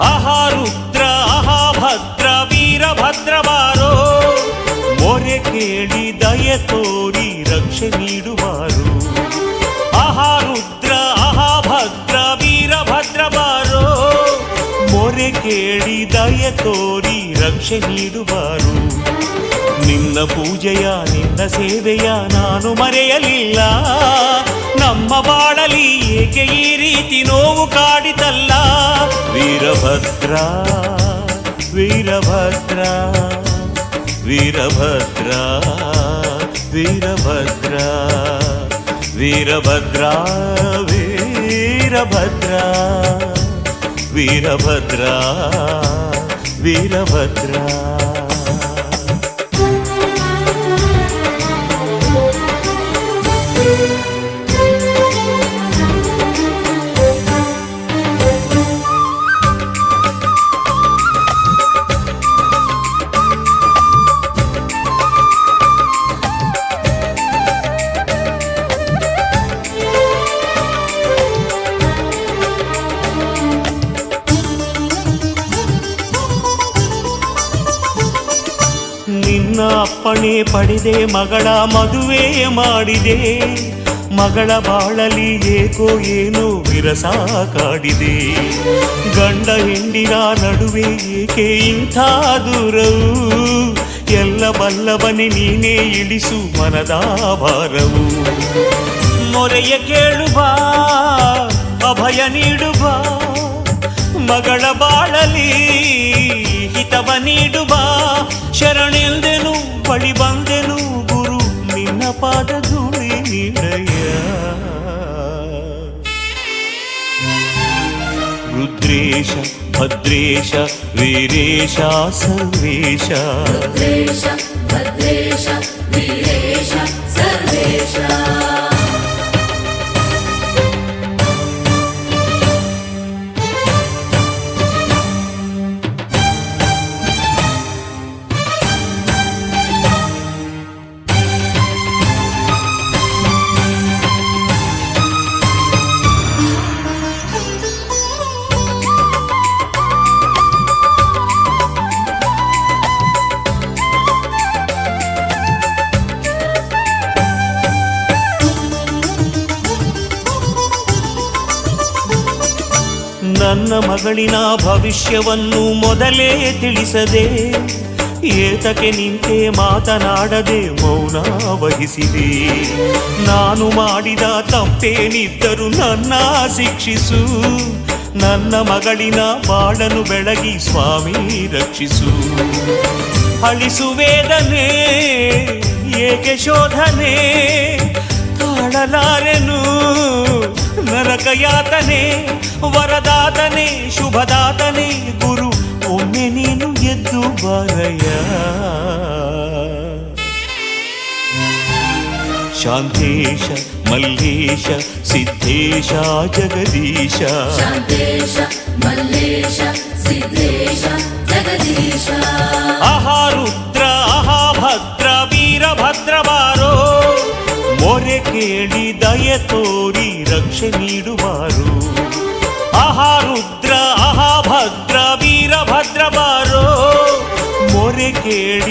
ಆಹಾ ರುದ್ರ ಆಹಾ ಭದ್ರ ವೀರಭದ್ರ ಬಾರೋ, ಮೊರೆ ಕೇಳಿ ದಯೆ ತೋರಿ ರಕ್ಷೆ ನೀಡುವಾರು. ಆಹಾ ರುದ್ರ ಆಹಾ ಭದ್ರ ವೀರಭದ್ರ ಬಾರೋ, ಮೊರೆ ಕೇಳಿ ದಯೆ ತೋರಿ ರಕ್ಷೆ ನೀಡುವಾರು. ನಿನ್ನ ಪೂಜೆಯ ನಿನ್ನ ಸೇವೆಯ ನಾನು ಮರೆಯಲಿಲ್ಲ, ನಮ್ಮ ಬಾಳಲಿ ಏಕೆ ಈ ರೀತಿ ನೋವು ಕಾಡಿತಲ್ಲ. ವೀರಭದ್ರ ವೀರಭದ್ರ ವೀರಭದ್ರ ವೀರಭದ್ರ ವೀರಭದ್ರ ವೀರಭದ್ರ ವೀರಭದ್ರ ವೀರಭದ್ರ. ನಿನ್ನ ಅಪ್ಪಣೆ ಪಡೆದೆ ಮಗಳ ಮದುವೆ ಮಾಡಿದೆ, ಮಗಳ ಬಾಳಲಿ ಏಕೋ ಏನೋ ವಿರಸ ಕಾಡಿದೆ. ಗಂಡ ಹೆಂಡಿನ ನಡುವೆ ಏಕೆ ಇಂಥ ದೂರವು, ಎಲ್ಲ ಬಲ್ಲವನೆ ನೀನೇ ಇಳಿಸು ಮನದ ಭಾರವು. ಮೊರೆಯ ಕೇಳುಬಾ ಅಭಯ ನೀಡುಬಾ, ಮಗಳ ಬಾಳಲಿ ಹಿತವ ನೀಡುಬಾ. ಶರಣೆಂದೆನು ಬಳಿ ಬಂದೆನು ಗುರು ನಿನ್ನ ಪಾದ ಧೂಳಿ ನಿಲಯ. ರುದ್ರೇಶ ಭದ್ರೇಶ ವೀರೇಶ ಸರ್ವೇಶ, ರುದ್ರೇಶ ಭದ್ರೇಶ ವೀರೇಶ ಸರ್ವೇಶ. ನನ್ನ ಮಗಳಿನ ಭವಿಷ್ಯವನ್ನು ಮೊದಲೇ ತಿಳಿಸದೆ, ಏತಕ್ಕೆ ನಿಂತೆ ಮಾತನಾಡದೆ ಮೌನ ವಹಿಸಿದೆ. ನಾನು ಮಾಡಿದ ತಪ್ಪೇನಿದ್ದರೂ ನನ್ನ ಶಿಕ್ಷಿಸು, ನನ್ನ ಮಗಳಿನ ಬಾಳನ್ನು ಬೆಳಗಿ ಸ್ವಾಮಿ ರಕ್ಷಿಸು. ಅಳಿಸು ವೇದನೆ ಏಕೆ ಶೋಧನೆ, ತಾಳಲಾರೆನು ನರಕ ಯಾತನೆ. ವರದಾತನೆ ಶುಭದಾತನೆ ಗುರು ಒಮ್ಮೆ ನೀನು ಎದ್ದು ಬಾರಯ್ಯ. ಶಾಂತೇಶ ಮಲ್ಲೇಶ ಸಿದ್ಧೇಶ ಜಗದೀಶ, ಶಾಂತೇಶ ಮಲ್ಲೇಶ ಸಿದ್ಧೇಶ ಜಗದೀಶ. ಆಹಾ ರುದ್ರ ಆಹಾ ಭದ್ರ ವೀರಭದ್ರ ಬಾರೋ, ಮೊರೆ ಕೇಳಿ ದಯೆ ತೋರಿ ರಕ್ಷೆ ನೀಡುವಾರು. ಆಹಾ ರುದ್ರ ಆಹಾ ಭದ್ರ ವೀರಭದ್ರ ಬಾರೋ, ಮೊರೆ ಕೇಳಿ